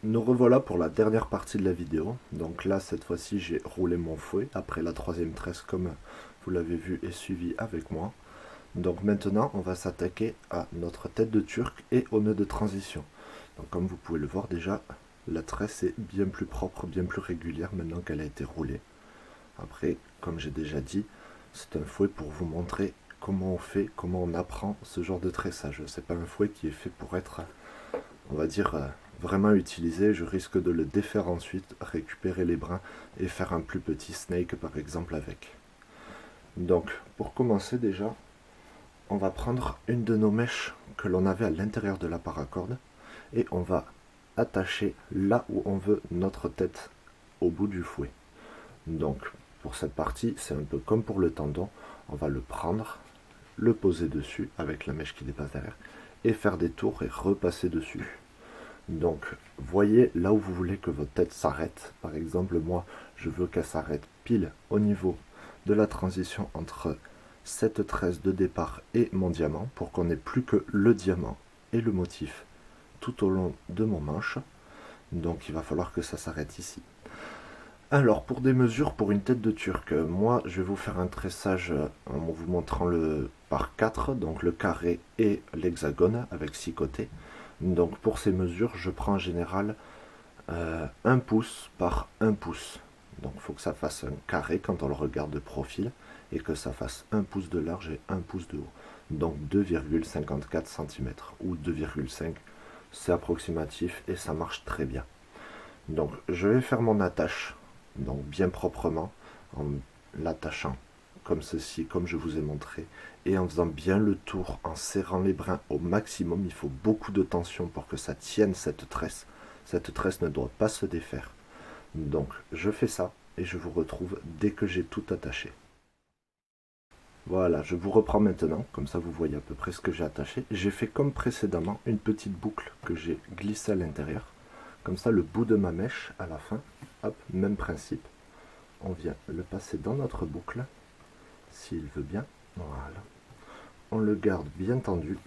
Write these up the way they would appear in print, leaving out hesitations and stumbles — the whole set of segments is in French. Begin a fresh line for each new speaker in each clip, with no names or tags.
Nous revoilà pour la dernière partie de la vidéo. Donc là, cette fois-ci, j'ai roulé mon fouet après la troisième tresse comme vous l'avez vu et suivi avec moi. Donc maintenant, on va s'attaquer à notre tête de turc et au nœud de transition. Donc comme vous pouvez le voir déjà, la tresse est bien plus propre, bien plus régulière maintenant qu'elle a été roulée. Après, comme j'ai déjà dit, c'est un fouet pour vous montrer comment on fait, comment on apprend ce genre de tressage. C'est pas un fouet qui est fait pour être, on va dire, vraiment utilisé. Je risque de le défaire ensuite, récupérer les brins et faire un plus petit snake par exemple avec. Donc, pour commencer déjà, on va prendre une de nos mèches que l'on avait à l'intérieur de la paracorde et on va attacher là où on veut notre tête au bout du fouet. Donc, pour cette partie, c'est un peu comme pour le tendon. On va le prendre, le poser dessus avec la mèche qui dépasse derrière et faire des tours et repasser dessus. Donc, voyez là où vous voulez que votre tête s'arrête. Par exemple, moi, je veux qu'elle s'arrête pile au niveau de la transition entre cette tresse de départ et mon diamant pour qu'on n'ait plus que le diamant et le motif tout au long de mon manche. Donc, il va falloir que ça s'arrête ici. Alors, pour des mesures pour une tête de turc, moi je vais vous faire un tressage en vous montrant le par 4, donc le carré et l'hexagone avec 6 côtés. Donc pour ces mesures, je prends en général 1 pouce par 1 pouce. Donc il faut que ça fasse un carré quand on le regarde de profil et que ça fasse 1 pouce de large et 1 pouce de haut. Donc 2,54 cm ou 2,5, c'est approximatif et ça marche très bien. Donc je vais faire mon attache, donc bien proprement, en l'attachant comme ceci, comme je vous ai montré, et en faisant bien le tour, en serrant les brins au maximum. Il faut beaucoup de tension pour que ça tienne cette tresse. Cette tresse ne doit pas se défaire. Donc je fais ça et je vous retrouve dès que j'ai tout attaché. Voilà, je vous reprends maintenant, comme ça vous voyez à peu près ce que j'ai attaché. J'ai fait comme précédemment une petite boucle que j'ai glissée à l'intérieur. Comme ça, le bout de ma mèche, à la fin, hop, même principe. On vient le passer dans notre boucle, s'il veut bien. Voilà. On le garde bien tendu,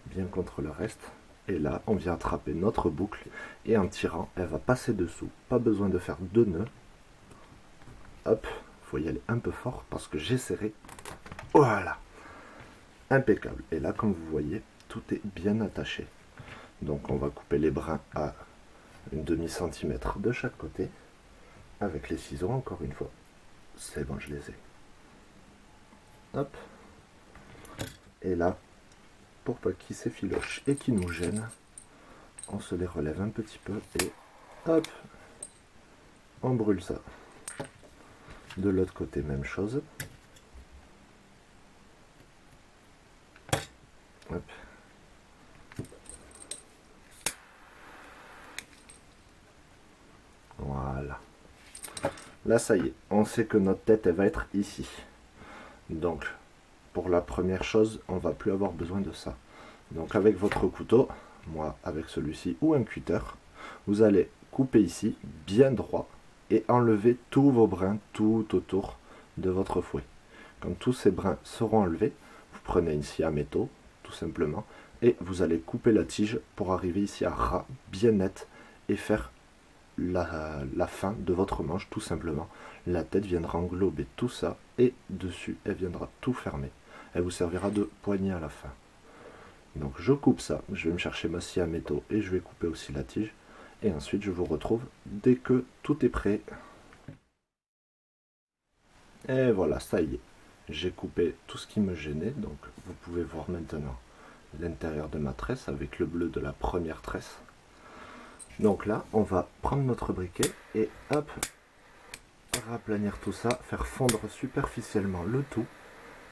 bien contre le reste. Et là, on vient attraper notre boucle. Et en tirant, elle va passer dessous. Pas besoin de faire deux nœuds. Hop, il faut y aller un peu fort parce que j'ai serré. Voilà. Impeccable. Et là, comme vous voyez, tout est bien attaché. Donc on va couper les brins à une demi-centimètre de chaque côté, avec les ciseaux encore une fois. C'est bon, je les ai. Hop. Et là, pour pas qu'ils s'effilochent et qu'ils nous gênent, on se les relève un petit peu et hop, on brûle ça. De l'autre côté, même chose. Hop. Voilà. Là, ça y est, on sait que notre tête, elle va être ici. Donc, pour la première chose, on va plus avoir besoin de ça. Donc, avec votre couteau, moi avec celui-ci ou un cutter, vous allez couper ici, bien droit, et enlever tous vos brins tout autour de votre fouet. Quand tous ces brins seront enlevés, vous prenez une scie à métaux, tout simplement, et vous allez couper la tige pour arriver ici à ras, bien net, et faire la fin de votre manche, tout simplement. La tête viendra englober tout ça, et dessus, elle viendra tout fermer. Elle vous servira de poignée à la fin. Donc je coupe ça, je vais me chercher ma scie à métaux et je vais couper aussi la tige. Et ensuite je vous retrouve dès que tout est prêt. Et voilà, ça y est. J'ai coupé tout ce qui me gênait, donc vous pouvez voir maintenant l'intérieur de ma tresse avec le bleu de la première tresse. Donc là, on va prendre notre briquet et hop, raplanir tout ça, faire fondre superficiellement le tout.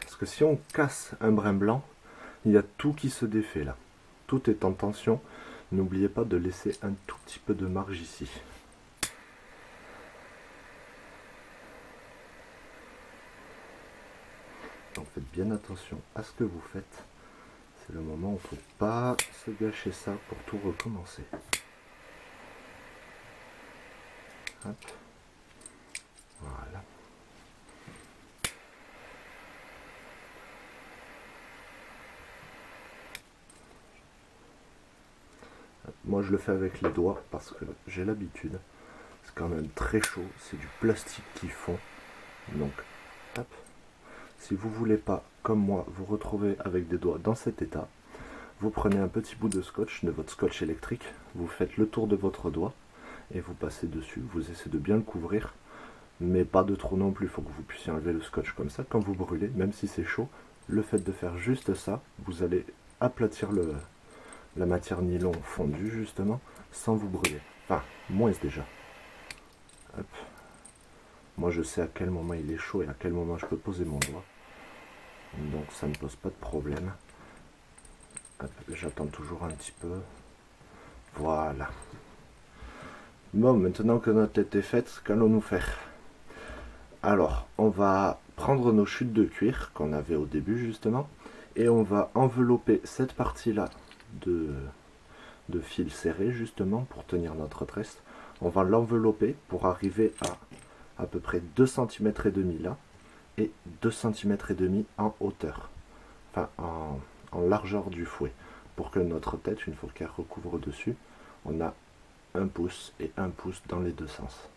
Parce que si on casse un brin blanc, il y a tout qui se défait là. Tout est en tension. N'oubliez pas de laisser un tout petit peu de marge ici. Donc faites bien attention à ce que vous faites. C'est le moment où il ne faut pas se gâcher ça pour tout recommencer. Hop. Voilà. Moi je le fais avec les doigts parce que j'ai l'habitude. C'est quand même très chaud, c'est du plastique qui fond. Donc, hop. Si vous voulez pas, comme moi, vous retrouver avec des doigts dans cet état, vous prenez un petit bout de scotch, de votre scotch électrique, vous faites le tour de votre doigt et vous passez dessus. Vous essayez de bien le couvrir, mais pas de trop non plus. Il faut que vous puissiez enlever le scotch comme ça. Quand vous brûlez, même si c'est chaud, le fait de faire juste ça, vous allez aplatir la matière nylon fondue justement, sans vous brûler. Enfin, moins déjà. Hop. Moi je sais à quel moment il est chaud et à quel moment je peux poser mon doigt. Donc ça ne pose pas de problème. J'attends toujours un petit peu. Voilà. Bon, maintenant que notre tête est faite, qu'allons-nous faire? Alors, on va prendre nos chutes de cuir qu'on avait au début justement, et on va envelopper cette partie-là de fil serré justement pour tenir notre tresse. On va l'envelopper pour arriver à peu près 2,5 cm là, et 2,5 cm en hauteur, enfin en largeur du fouet, pour que notre tête, une fois qu'elle recouvre dessus, on a 1 pouce et 1 pouce dans les deux sens.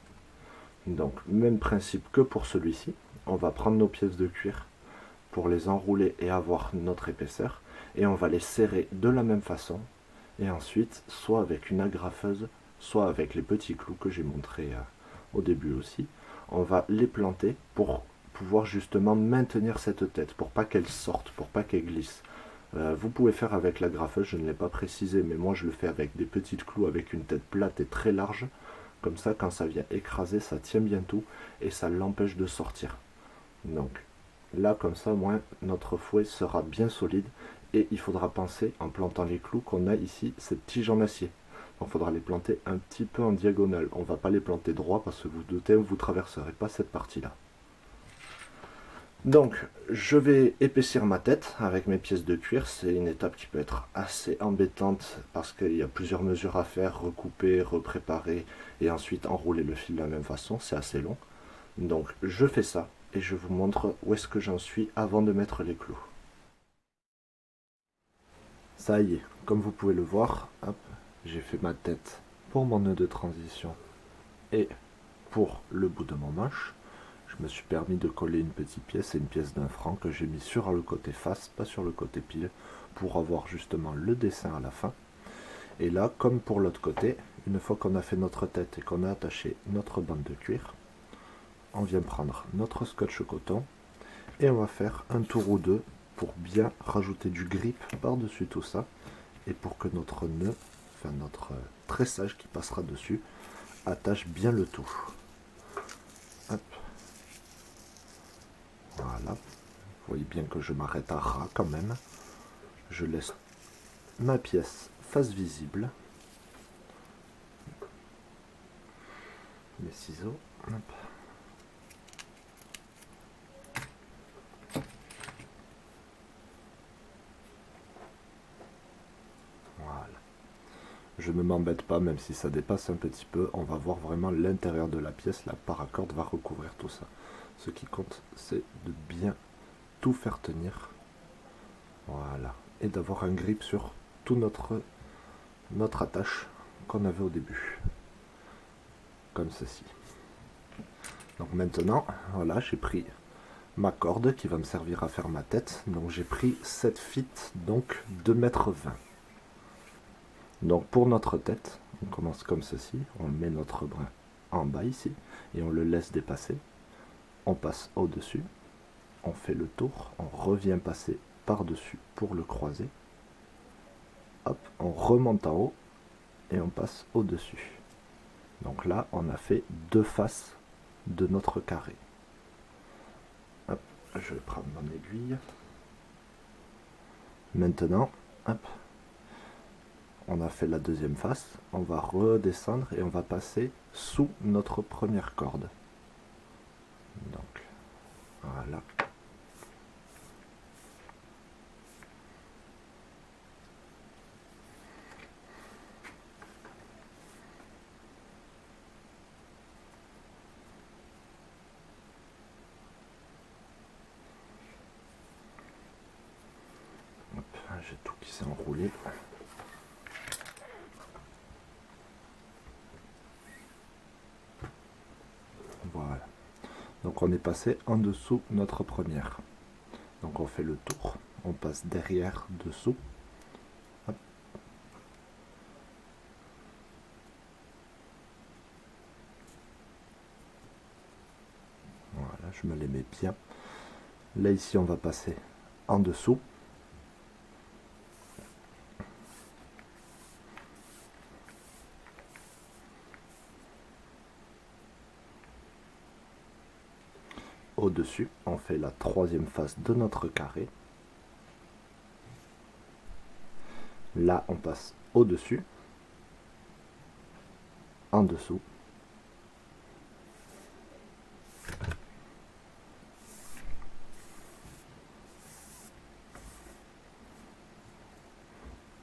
Donc même principe que pour celui-ci, on va prendre nos pièces de cuir pour les enrouler et avoir notre épaisseur, et on va les serrer de la même façon, et ensuite soit avec une agrafeuse, soit avec les petits clous que j'ai montré au début aussi, on va les planter pour pouvoir justement maintenir cette tête, pour pas qu'elle sorte, pour pas qu'elle glisse. Vous pouvez faire avec l'agrafeuse, je ne l'ai pas précisé, mais moi je le fais avec des petites clous avec une tête plate et très large. Comme ça, quand ça vient écraser, ça tient bien tout et ça l'empêche de sortir. Donc là, comme ça, au moins, notre fouet sera bien solide. Et il faudra penser, en plantant les clous, qu'on a ici cette tige en acier. Donc il faudra les planter un petit peu en diagonale. On ne va pas les planter droit parce que vous doutez, vous ne traverserez pas cette partie-là. Donc, je vais épaissir ma tête avec mes pièces de cuir. C'est une étape qui peut être assez embêtante parce qu'il y a plusieurs mesures à faire, recouper, repréparer et ensuite enrouler le fil de la même façon. C'est assez long. Donc, je fais ça et je vous montre où est-ce que j'en suis avant de mettre les clous. Ça y est, comme vous pouvez le voir, hop, j'ai fait ma tête pour mon nœud de transition et pour le bout de mon manche. Je me suis permis de coller une petite pièce et une pièce d'1 franc que j'ai mis sur le côté face, pas sur le côté pile, pour avoir justement le dessin à la fin. Et là, comme pour l'autre côté, une fois qu'on a fait notre tête et qu'on a attaché notre bande de cuir, on vient prendre notre scotch coton et on va faire un tour ou deux pour bien rajouter du grip par-dessus tout ça et pour que notre nœud, enfin notre tressage qui passera dessus, attache bien le tout. Hop. Voilà, vous voyez bien que je m'arrête à ras quand même. Je laisse ma pièce face visible. Mes ciseaux. Hop. Voilà. Je ne m'embête pas, même si ça dépasse un petit peu. On va voir vraiment l'intérieur de la pièce. La paracorde va recouvrir tout ça. Ce qui compte, c'est de bien tout faire tenir. Voilà. Et d'avoir un grip sur tout notre attache qu'on avait au début. Comme ceci. Donc maintenant, voilà, j'ai pris ma corde qui va me servir à faire ma tête. Donc j'ai pris cette fit, donc 2,20 m. Donc pour notre tête, on commence comme ceci. On met notre brin en bas ici et on le laisse dépasser. On passe au-dessus, on fait le tour, on revient passer par-dessus pour le croiser. Hop, on remonte en haut et on passe au-dessus. Donc là, on a fait 2 faces de notre carré. Hop, je vais prendre mon aiguille. Maintenant, hop, on a fait la deuxième face. On va redescendre et on va passer sous notre première corde. Donc, voilà. J'ai tout qui s'est enroulé. Donc on est passé en dessous notre première. Donc on fait le tour, on passe derrière, dessous. Hop. Voilà, je me les mets bien. Là ici on va passer en dessous. Au-dessus, on fait la troisième face de notre carré. Là, on passe au-dessus, en dessous.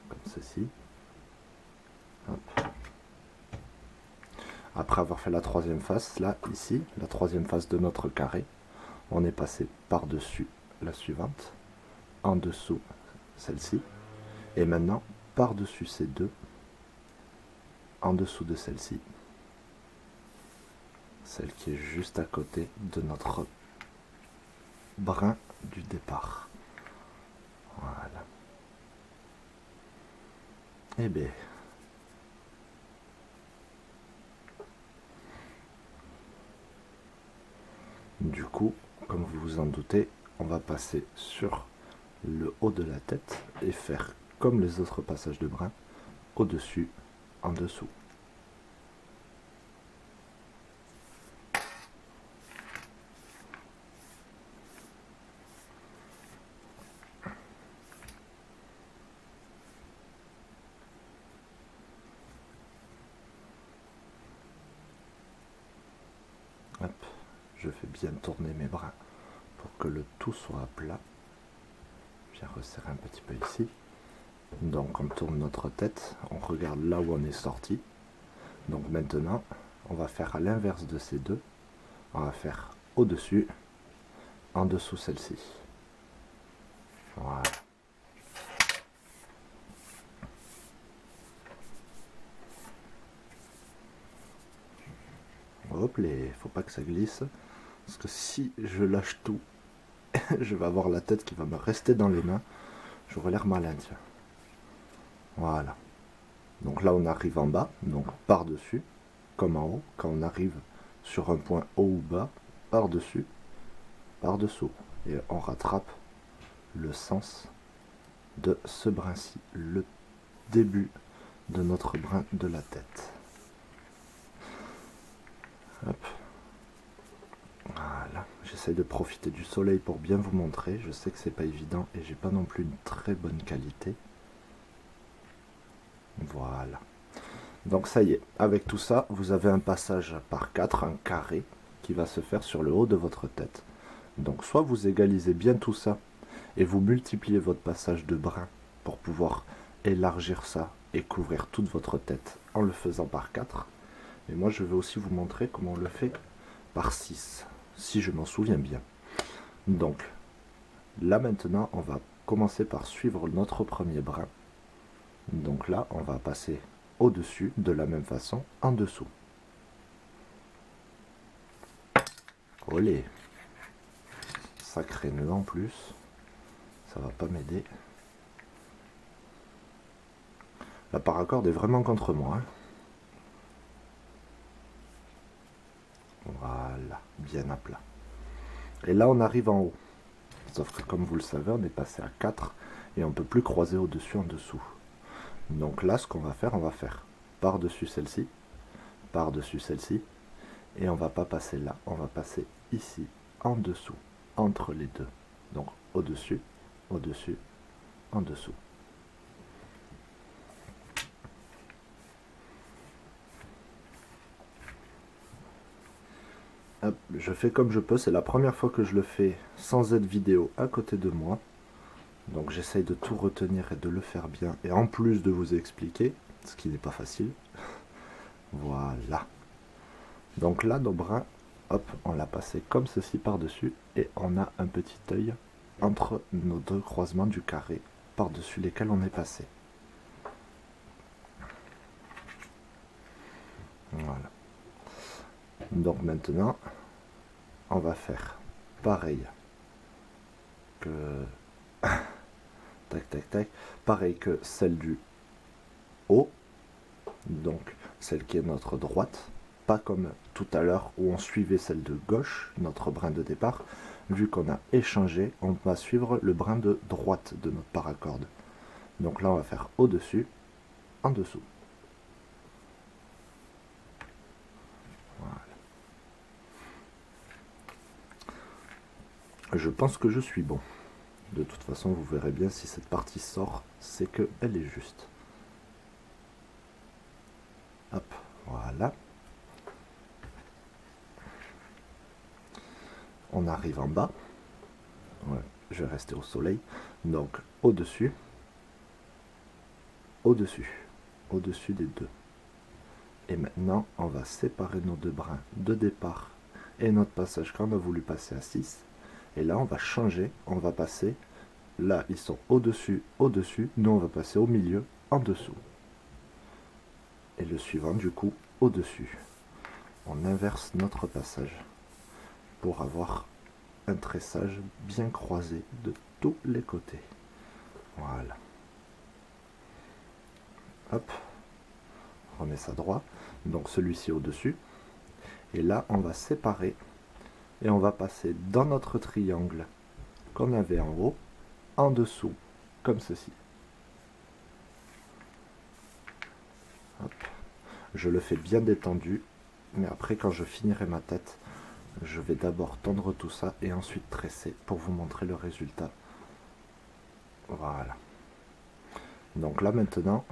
Comme ceci. Hop. Après avoir fait la troisième face, là, ici, la troisième face de notre carré, on est passé par-dessus la suivante, en dessous celle-ci, et maintenant par-dessus ces deux, en dessous de celle-ci, celle qui est juste à côté de notre brin du départ. Voilà. Et bien, du coup, comme vous vous en doutez, on va passer sur le haut de la tête et faire comme les autres passages de brin, au-dessus, en dessous. Hop, je fais bien tourner mes bras pour que le tout soit plat. Je viens resserrer un petit peu ici. Donc on tourne notre tête, on regarde là où on est sorti. Donc maintenant, on va faire à l'inverse de ces deux. On va faire au-dessus, en dessous celle-ci. Voilà. Hop, faut pas que ça glisse. Parce que si je lâche tout, je vais avoir la tête qui va me rester dans les mains. J'aurai l'air malin, tiens. Voilà. Donc là, on arrive en bas, donc par-dessus, comme en haut. Quand on arrive sur un point haut ou bas, par-dessus, par-dessous. Et on rattrape le sens de ce brin-ci, le début de notre brin de la tête. Hop. Voilà, j'essaie de profiter du soleil pour bien vous montrer. Je sais que c'est pas évident et j'ai pas non plus une très bonne qualité. Voilà. Donc ça y est, avec tout ça, vous avez un passage par 4, un carré, qui va se faire sur le haut de votre tête. Donc soit vous égalisez bien tout ça et vous multipliez votre passage de brin pour pouvoir élargir ça et couvrir toute votre tête en le faisant par 4. Mais moi je vais aussi vous montrer comment on le fait par 6, si je m'en souviens bien. Donc là maintenant on va commencer par suivre notre premier brin. Donc là on va passer au-dessus de la même façon en dessous. Olé, sacré nœud en plus, ça va pas m'aider. La paracorde est vraiment contre moi. Voilà, bien à plat. Et là on arrive en haut. Sauf que comme vous le savez, on est passé à 4 et on ne peut plus croiser au-dessus en dessous. Donc là, ce qu'on va faire par-dessus celle-ci, par-dessus celle-ci, et on va pas passer là, on va passer ici, en dessous, entre les deux. Donc au-dessus, au-dessus, en dessous. Hop, je fais comme je peux, c'est la première fois que je le fais sans aide vidéo à côté de moi. Donc j'essaye de tout retenir et de le faire bien, et en plus de vous expliquer, ce qui n'est pas facile. Voilà. Donc là, nos bras, hop, on l'a passé comme ceci par-dessus, et on a un petit œil entre nos deux croisements du carré, par-dessus lesquels on est passé. Voilà. Donc maintenant, on va faire pareil que tac tac tac, pareil que celle du haut, donc celle qui est notre droite, pas comme tout à l'heure où on suivait celle de gauche, notre brin de départ. Vu qu'on a échangé, on va suivre le brin de droite de notre paracorde. Donc là on va faire au-dessus, en dessous. Voilà. Je pense que je suis bon. De toute façon, vous verrez bien si cette partie sort, c'est qu'elle est juste. Hop, voilà. On arrive en bas. Ouais, je vais rester au soleil. Donc, au-dessus. Au-dessus. Au-dessus des deux. Et maintenant, on va séparer nos deux brins de départ et notre passage quand on a voulu passer à 6. Et là, on va changer. On va passer. Là, ils sont au-dessus, au-dessus. Nous, on va passer au milieu, en dessous. Et le suivant, du coup, au-dessus. On inverse notre passage pour avoir un tressage bien croisé de tous les côtés. Voilà. Hop. On remet ça droit. Donc celui-ci au-dessus. Et là, on va séparer. Et on va passer dans notre triangle qu'on avait en haut, en dessous, comme ceci. Hop. Je le fais bien détendu. Mais après, quand je finirai ma tête, je vais d'abord tendre tout ça et ensuite tresser pour vous montrer le résultat. Voilà. Donc là maintenant,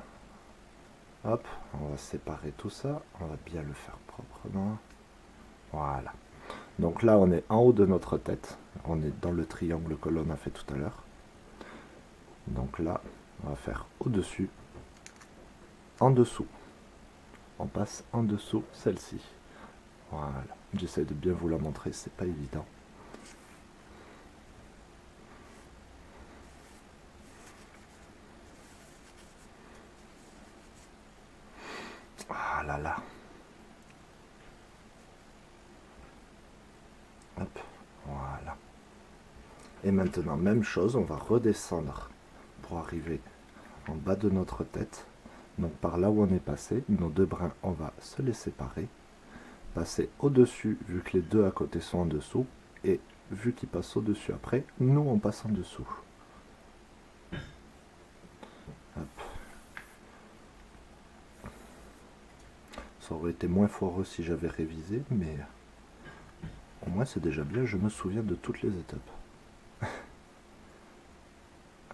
hop, on va séparer tout ça. On va bien le faire proprement. Voilà. Donc là, on est en haut de notre tête. On est dans le triangle que l'on a fait tout à l'heure. Donc là, on va faire au-dessus, en dessous. On passe en dessous celle-ci. Voilà. J'essaie de bien vous la montrer, c'est pas évident. Ah là là. Hop, voilà. Et maintenant, même chose, on va redescendre pour arriver en bas de notre tête. Donc par là où on est passé, nos deux brins, on va se les séparer. Passer au-dessus, vu que les deux à côté sont en dessous. Et vu qu'ils passent au-dessus après, nous on passe en dessous. Hop. Ça aurait été moins foireux si j'avais révisé, mais au moins c'est déjà bien, je me souviens de toutes les étapes.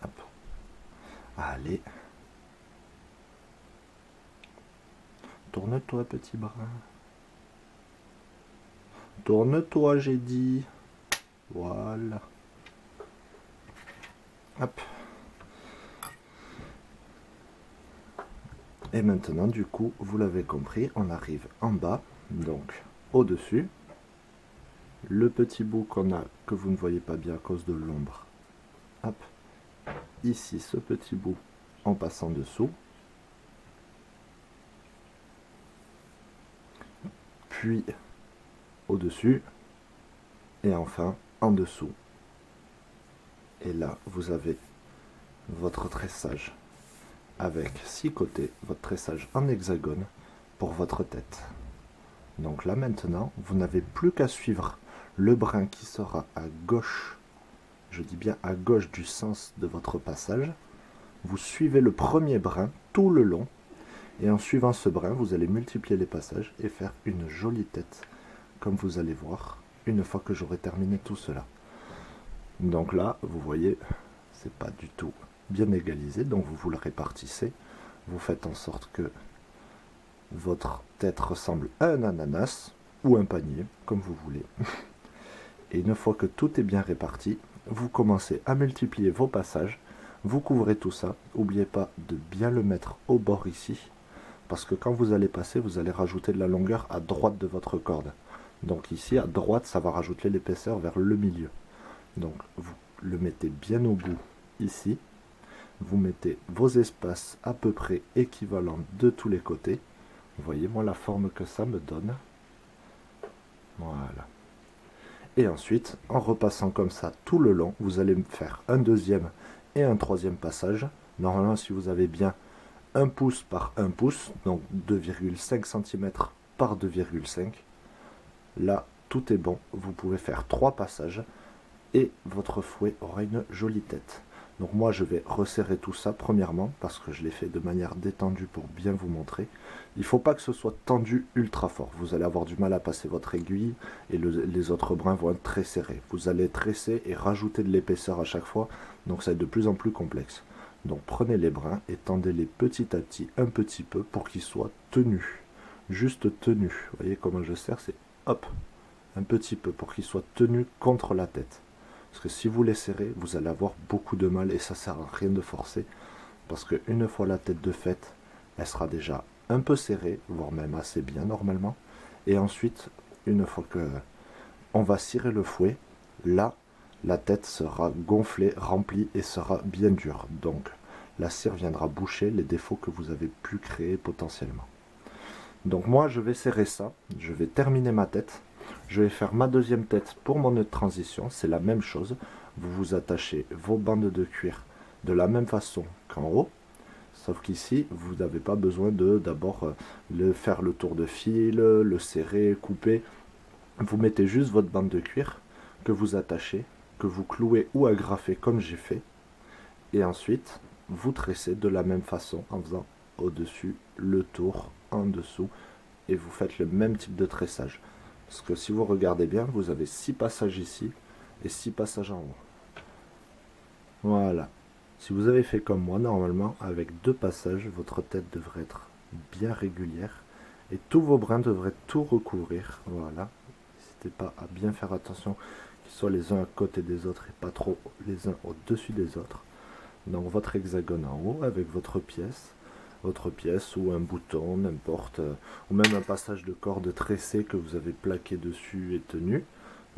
Hop. Allez. Tourne-toi, petit brin. Tourne-toi, j'ai dit. Voilà. Hop. Et maintenant, du coup, vous l'avez compris, on arrive en bas, donc au-dessus. Le petit bout qu'on a, que vous ne voyez pas bien à cause de l'ombre. Hop. Ici, ce petit bout en passant dessous. Puis au-dessus. Et enfin, en dessous. Et là, vous avez votre tressage avec 6 côtés, votre tressage en hexagone pour votre tête. Donc là maintenant, vous n'avez plus qu'à suivre le brin qui sera à gauche, je dis bien à gauche du sens de votre passage. Vous suivez le premier brin tout le long, et en suivant ce brin, vous allez multiplier les passages et faire une jolie tête, comme vous allez voir, une fois que j'aurai terminé tout cela. Donc là, vous voyez, c'est pas du tout bien égalisé, donc vous le répartissez, vous faites en sorte que votre tête ressemble à un ananas ou un panier, comme vous voulez. Et une fois que tout est bien réparti, vous commencez à multiplier vos passages, vous couvrez tout ça, n'oubliez pas de bien le mettre au bord ici, parce que quand vous allez passer, vous allez rajouter de la longueur à droite de votre corde. Donc ici, à droite, ça va rajouter l'épaisseur vers le milieu. Donc vous le mettez bien au bout ici, vous mettez vos espaces à peu près équivalents de tous les côtés. Vous voyez moi la forme que ça me donne. Voilà. Et ensuite, en repassant comme ça tout le long, vous allez faire un deuxième et un troisième passage. Normalement, si vous avez bien 1 pouce par 1 pouce, donc 2,5 cm par 2,5, là, tout est bon. Vous pouvez faire 3 passages et votre fouet aura une jolie tête. Donc moi je vais resserrer tout ça premièrement parce que je l'ai fait de manière détendue pour bien vous montrer. Il ne faut pas que ce soit tendu ultra fort. Vous allez avoir du mal à passer votre aiguille et les autres brins vont être très serrés. Vous allez tresser et rajouter de l'épaisseur à chaque fois, donc ça va être de plus en plus complexe. Donc prenez les brins et tendez-les petit à petit, un petit peu pour qu'ils soient tenus. Juste tenus. Vous voyez comment je serre, c'est hop, un petit peu pour qu'ils soient tenus contre la tête. Parce que si vous les serrez, vous allez avoir beaucoup de mal et ça sert à rien de forcer. Parce qu'une fois la tête de faite, elle sera déjà un peu serrée, voire même assez bien normalement. Et ensuite, une fois que on va cirer le fouet, là, la tête sera gonflée, remplie et sera bien dure. Donc, la cire viendra boucher les défauts que vous avez pu créer potentiellement. Donc moi, je vais serrer ça, je vais terminer ma tête. Je vais faire ma deuxième tête pour mon nœud de transition, c'est la même chose. Vous vous attachez vos bandes de cuir de la même façon qu'en haut, sauf qu'ici, vous n'avez pas besoin de d'abord faire le tour de fil, le serrer, couper. Vous mettez juste votre bande de cuir que vous attachez, que vous clouez ou agrafez comme j'ai fait, et ensuite, vous tressez de la même façon en faisant au-dessus le tour, en dessous, et vous faites le même type de tressage. Parce que si vous regardez bien, vous avez 6 passages ici et 6 passages en haut. Voilà. Si vous avez fait comme moi, normalement, avec 2 passages, votre tête devrait être bien régulière. Et tous vos brins devraient tout recouvrir. Voilà. N'hésitez pas à bien faire attention qu'ils soient les uns à côté des autres et pas trop les uns au-dessus des autres. Donc votre hexagone en haut avec votre pièce ou un bouton, n'importe, ou même un passage de corde tressée que vous avez plaqué dessus et tenu.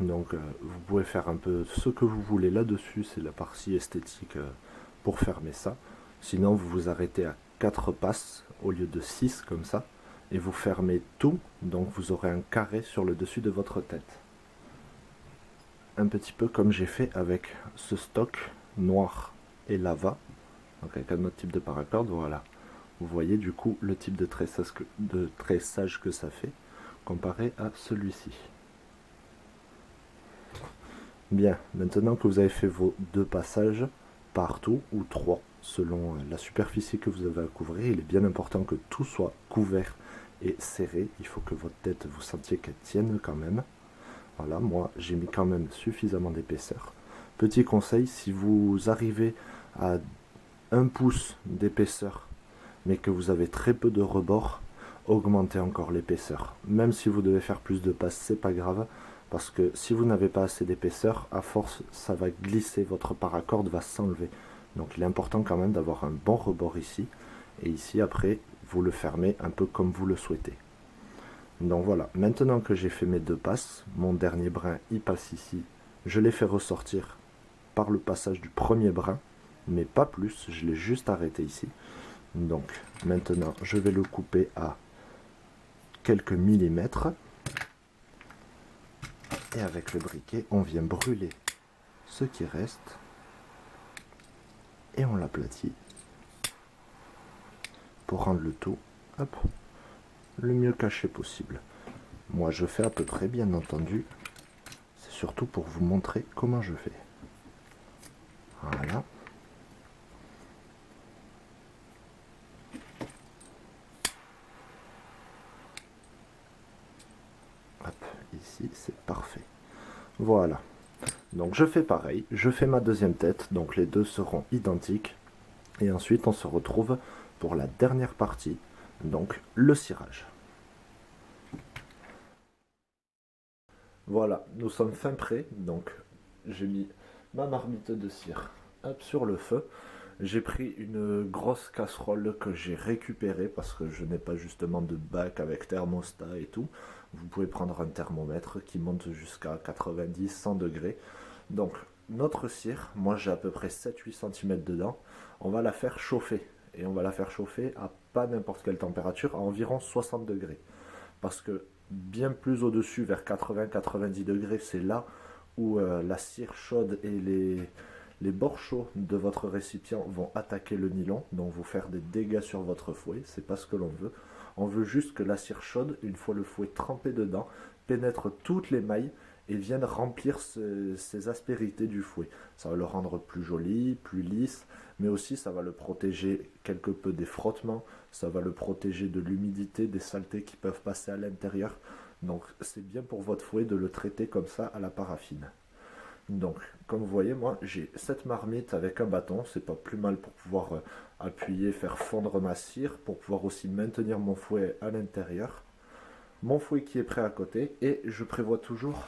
Donc vous pouvez faire un peu ce que vous voulez là-dessus, c'est la partie esthétique pour fermer ça. Sinon vous vous arrêtez à 4 passes au lieu de 6 comme ça, et vous fermez tout, donc vous aurez un carré sur le dessus de votre tête. Un petit peu comme j'ai fait avec ce stock noir et lava, donc avec un autre type de paracorde, voilà. Vous voyez du coup le type de tressage que ça fait comparé à celui-ci. Bien, maintenant que vous avez fait vos 2 passages partout, ou 3, selon la superficie que vous avez à couvrir, il est bien important que tout soit couvert et serré. Il faut que votre tête, vous sentiez qu'elle tienne quand même. Voilà, moi j'ai mis quand même suffisamment d'épaisseur. Petit conseil, si vous arrivez à 1 pouce d'épaisseur mais que vous avez très peu de rebord, augmentez encore l'épaisseur. Même si vous devez faire plus de passes, c'est pas grave, parce que si vous n'avez pas assez d'épaisseur, à force, ça va glisser, votre paracorde va s'enlever. Donc il est important quand même d'avoir un bon rebord ici, et ici après, vous le fermez un peu comme vous le souhaitez. Donc voilà, maintenant que j'ai fait mes 2 passes, mon dernier brin il passe ici, je l'ai fait ressortir par le passage du premier brin, mais pas plus, je l'ai juste arrêté ici. Donc maintenant je vais le couper à quelques millimètres et avec le briquet on vient brûler ce qui reste et on l'aplatit pour rendre le tout hop, le mieux caché possible. Moi je fais à peu près, bien entendu, c'est surtout pour vous montrer comment je fais. Voilà. Ici c'est parfait. Voilà, donc je fais pareil, je fais ma deuxième tête, donc les deux seront identiques, et ensuite on se retrouve pour la dernière partie, donc le cirage. Voilà, nous sommes fin prêts, donc j'ai mis ma marmite de cire hop, sur le feu. J'ai pris une grosse casserole que j'ai récupérée parce que je n'ai pas justement de bac avec thermostat et tout. Vous pouvez prendre un thermomètre qui monte jusqu'à 90-100 degrés. Donc notre cire, moi j'ai à peu près 7-8 cm dedans, on va la faire chauffer. Et on va la faire chauffer à pas n'importe quelle température, à environ 60 degrés. Parce que bien plus au-dessus, vers 80-90 degrés, c'est là où la cire chaude et les bords chauds de votre récipient vont attaquer le nylon, donc vous faire des dégâts sur votre fouet. C'est pas ce que l'on veut. On veut juste que la cire chaude, une fois le fouet trempé dedans, pénètre toutes les mailles et vienne remplir ces aspérités du fouet. Ça va le rendre plus joli, plus lisse, mais aussi ça va le protéger quelque peu des frottements, ça va le protéger de l'humidité, des saletés qui peuvent passer à l'intérieur. Donc c'est bien pour votre fouet de le traiter comme ça à la paraffine. Donc, comme vous voyez, moi j'ai cette marmite avec un bâton, c'est pas plus mal pour pouvoir appuyer, faire fondre ma cire, pour pouvoir aussi maintenir mon fouet à l'intérieur. Mon fouet qui est prêt à côté, et je prévois toujours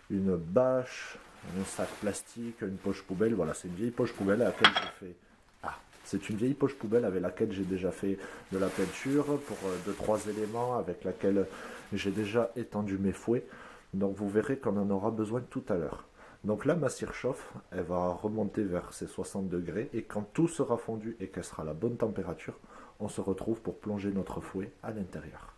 une bâche, un sac plastique, une poche poubelle. Voilà, c'est une vieille poche poubelle à laquelle j'ai fait. Ah, c'est une vieille poche poubelle avec laquelle j'ai déjà fait de la peinture pour 2-3 éléments, avec laquelle j'ai déjà étendu mes fouets. Donc vous verrez qu'on en aura besoin tout à l'heure. Donc là, ma cire chauffe, elle va remonter vers ses 60 degrés, et quand tout sera fondu et qu'elle sera à la bonne température, on se retrouve pour plonger notre fouet à l'intérieur.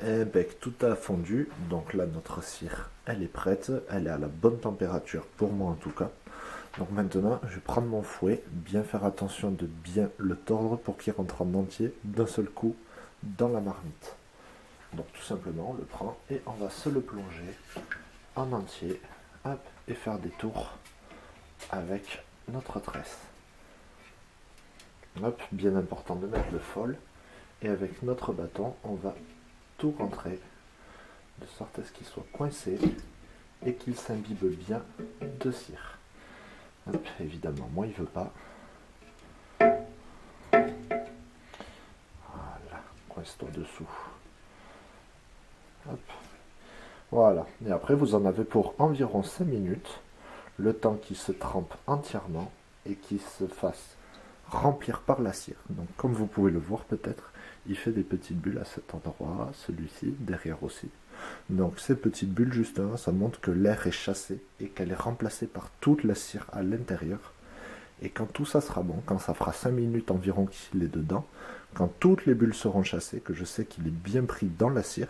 Et bien, tout a fondu, donc là notre cire elle est prête, elle est à la bonne température pour moi en tout cas. Donc maintenant je vais prendre mon fouet, bien faire attention de bien le tordre pour qu'il rentre en entier d'un seul coup dans la marmite. Donc tout simplement on le prend et on va se le plonger en entier, hop, et faire des tours avec notre tresse. Hop, bien important de mettre le fol, et avec notre bâton on va tout rentrer de sorte à ce qu'il soit coincé et qu'il s'imbibe bien de cire. Hop, évidemment moi il veut pas. Voilà, coince-toi dessous. Hop. Voilà, et après vous en avez pour environ 5 minutes, le temps qu'il se trempe entièrement et qu'il se fasse remplir par la cire. Donc comme vous pouvez le voir peut-être, il fait des petites bulles à cet endroit, celui-ci, derrière aussi. Donc ces petites bulles justement, ça montre que l'air est chassé et qu'elle est remplacée par toute la cire à l'intérieur. Et quand tout ça sera bon, quand ça fera 5 minutes environ qu'il est dedans, quand toutes les bulles seront chassées, que je sais qu'il est bien pris dans la cire,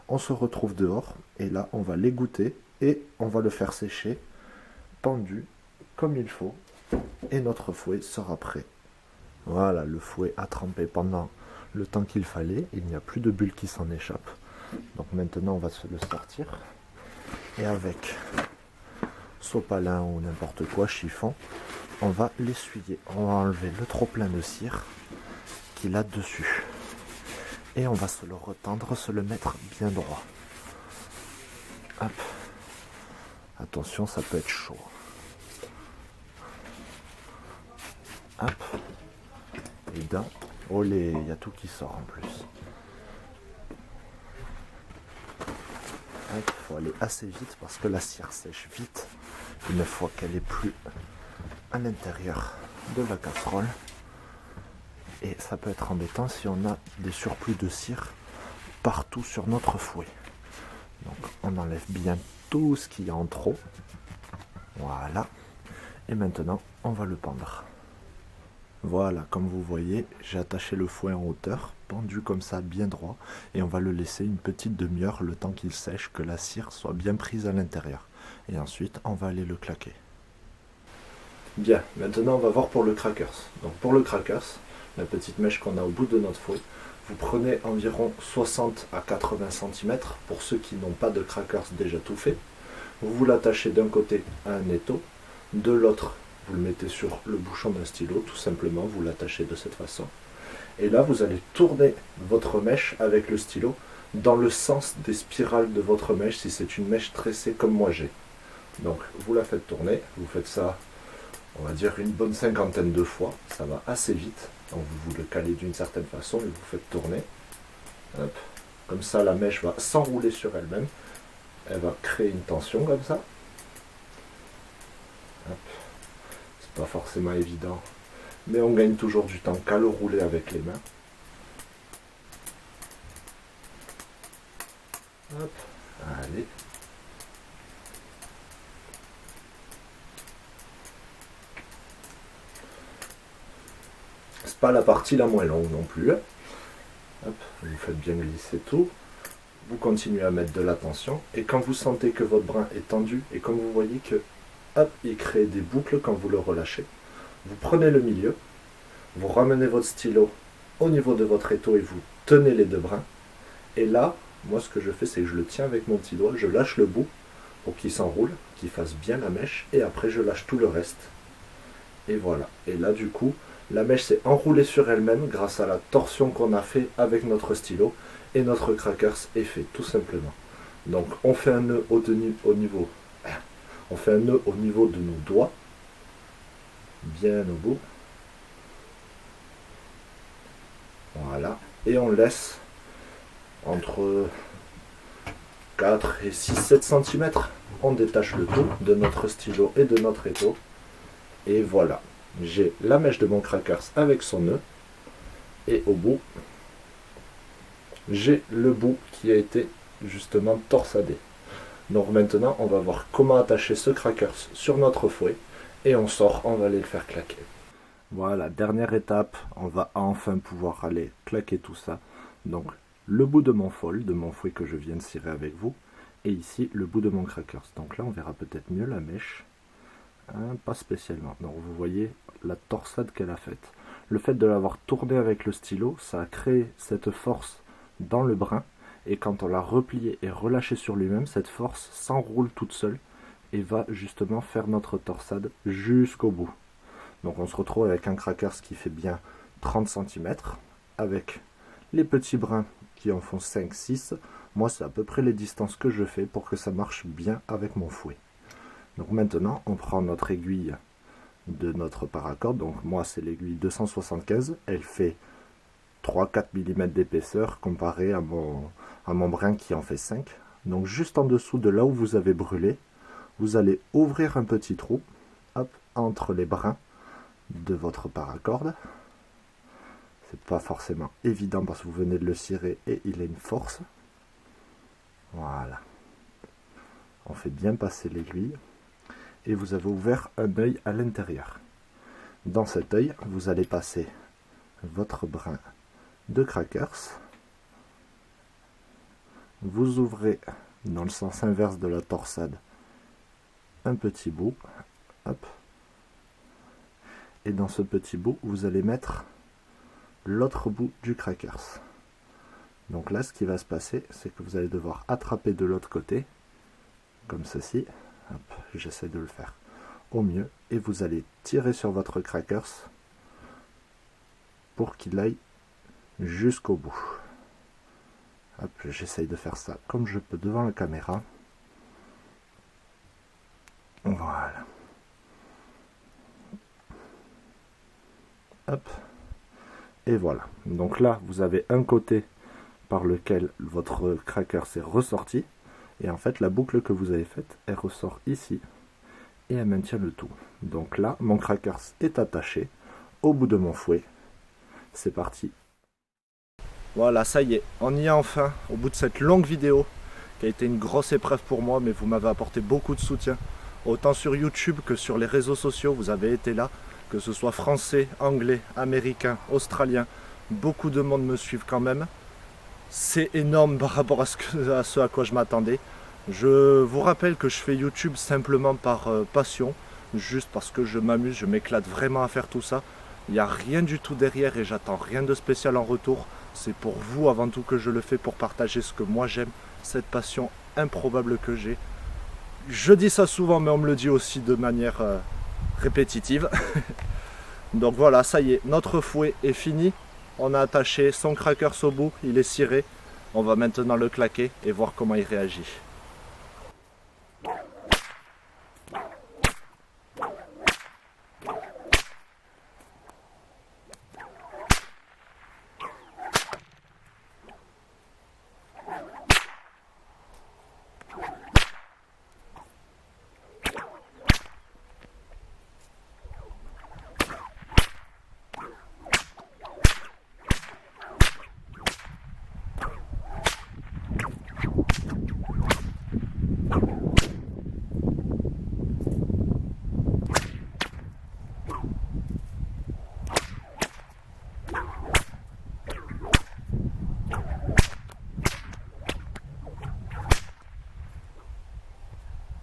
on se retrouve dehors et là on va l'égoutter et on va le faire sécher, pendu comme il faut, et notre fouet sera prêt. Voilà, le fouet a trempé pendant le temps qu'il fallait, il n'y a plus de bulles qui s'en échappent. Donc maintenant on va se le sortir et avec sopalin ou n'importe quoi, chiffon, on va l'essuyer. On va enlever le trop plein de cire qu'il a dessus et on va se le retendre, se le mettre bien droit. Hop. Attention, ça peut être chaud. Hop. Et d'un, olé, il y a tout qui sort en plus. Il faut aller assez vite parce que la cire sèche vite une fois qu'elle est plus à l'intérieur de la casserole. Et ça peut être embêtant si on a des surplus de cire partout sur notre fouet. Donc on enlève bien tout ce qu'il y a en trop. Voilà. Et maintenant on va le pendre. Voilà, comme vous voyez, j'ai attaché le fouet en hauteur, pendu comme ça bien droit, et on va le laisser une petite demi-heure, le temps qu'il sèche, que la cire soit bien prise à l'intérieur. Et ensuite, on va aller le claquer. Bien, maintenant on va voir pour le crackers. Donc pour le crackers, la petite mèche qu'on a au bout de notre fouet, vous prenez environ 60 à 80 cm, pour ceux qui n'ont pas de crackers déjà tout fait. Vous l'attachez d'un côté à un étau, de l'autre, vous le mettez sur le bouchon d'un stylo, tout simplement, vous l'attachez de cette façon. Et là, vous allez tourner votre mèche avec le stylo dans le sens des spirales de votre mèche, si c'est une mèche tressée comme moi j'ai. Donc, vous la faites tourner, vous faites ça, on va dire, une bonne 50aine de fois, ça va assez vite. Donc, vous le calez d'une certaine façon et vous faites tourner. Hop. Comme ça, la mèche va s'enrouler sur elle-même. Elle va créer une tension comme ça. Hop. Pas forcément évident, mais on gagne toujours du temps qu'à le rouler avec les mains. Hop, allez. C'est pas la partie la moins longue non plus. Hop, vous faites bien glisser tout. Vous continuez à mettre de la tension. Et quand vous sentez que votre brin est tendu, et comme vous voyez que, hop, il crée des boucles quand vous le relâchez, vous prenez le milieu, vous ramenez votre stylo au niveau de votre étau et vous tenez les deux brins. Et là, moi ce que je fais, c'est que je le tiens avec mon petit doigt, je lâche le bout pour qu'il s'enroule, qu'il fasse bien la mèche, et après je lâche tout le reste. Et voilà. Et là du coup, la mèche s'est enroulée sur elle-même grâce à la torsion qu'on a fait avec notre stylo, et notre crackers est fait tout simplement. Donc on fait un nœud au niveau de nos doigts, bien au bout. Voilà. Et on laisse entre 4 et 6-7 cm. On détache le tout de notre stylo et de notre étau. Et voilà. J'ai la mèche de mon crackers avec son nœud. Et au bout, j'ai le bout qui a été justement torsadé. Donc maintenant, on va voir comment attacher ce crackers sur notre fouet. Et on sort, on va aller le faire claquer. Voilà, dernière étape, on va enfin pouvoir aller claquer tout ça. Donc, le bout de mon fouet que je viens de cirer avec vous, et ici, le bout de mon crackers. Donc là, on verra peut-être mieux la mèche, hein, pas spécialement. Donc, vous voyez la torsade qu'elle a faite. Le fait de l'avoir tourné avec le stylo, ça a créé cette force dans le brin, et quand on l'a replié et relâché sur lui-même, cette force s'enroule toute seule, et va justement faire notre torsade jusqu'au bout. Donc on se retrouve avec un crackers qui fait bien 30 cm, avec les petits brins qui en font 5-6. Moi c'est à peu près les distances que je fais pour que ça marche bien avec mon fouet. Donc maintenant on prend notre aiguille de notre paracorde. Donc moi c'est l'aiguille 275, elle fait 3-4 mm d'épaisseur comparé à mon brin qui en fait 5. Donc juste en dessous de là où vous avez brûlé, vous allez ouvrir un petit trou, hop, entre les brins de votre paracorde. C'est pas forcément évident parce que vous venez de le cirer et il a une force. Voilà. On fait bien passer l'aiguille et vous avez ouvert un œil à l'intérieur. Dans cet œil, vous allez passer votre brin de crackers. Vous ouvrez dans le sens inverse de la torsade un petit bout. Hop. Et dans ce petit bout, vous allez mettre l'autre bout du crackers. Donc là, ce qui va se passer, c'est que vous allez devoir attraper de l'autre côté, comme ceci. Hop, j'essaie de le faire au mieux. Et vous allez tirer sur votre crackers pour qu'il aille jusqu'au bout. Hop, j'essaye de faire ça comme je peux devant la caméra. Voilà. Hop. Et voilà. Donc là, vous avez un côté par lequel votre cracker s'est ressorti. Et en fait, la boucle que vous avez faite, elle ressort ici. Et elle maintient le tout. Donc là, mon cracker est attaché au bout de mon fouet. C'est parti. Voilà, ça y est, on y est enfin, au bout de cette longue vidéo, qui a été une grosse épreuve pour moi, mais vous m'avez apporté beaucoup de soutien. Autant sur YouTube que sur les réseaux sociaux, vous avez été là. Que ce soit français, anglais, américain, australien, beaucoup de monde me suivent quand même. C'est énorme par rapport à ce à quoi je m'attendais. Je vous rappelle que je fais YouTube simplement par passion, juste parce que je m'amuse, je m'éclate vraiment à faire tout ça. Il n'y a rien du tout derrière et j'attends rien de spécial en retour. C'est pour vous avant tout que je le fais, pour partager ce que moi j'aime, cette passion improbable que j'ai. Je dis ça souvent, mais on me le dit aussi de manière répétitive. Donc voilà, ça y est, notre fouet est fini. On a attaché son crackers au bout, il est ciré. On va maintenant le claquer et voir comment il réagit.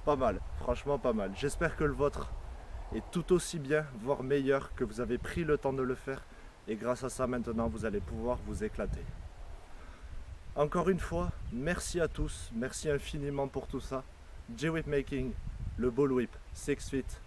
Pas mal, franchement pas mal. J'espère que le vôtre est tout aussi bien, voire meilleur, que vous avez pris le temps de le faire. Et grâce à ça, maintenant, vous allez pouvoir vous éclater. Encore une fois, merci à tous, merci infiniment pour tout ça. J-Whip Making, le Ball Whip, 6 feet,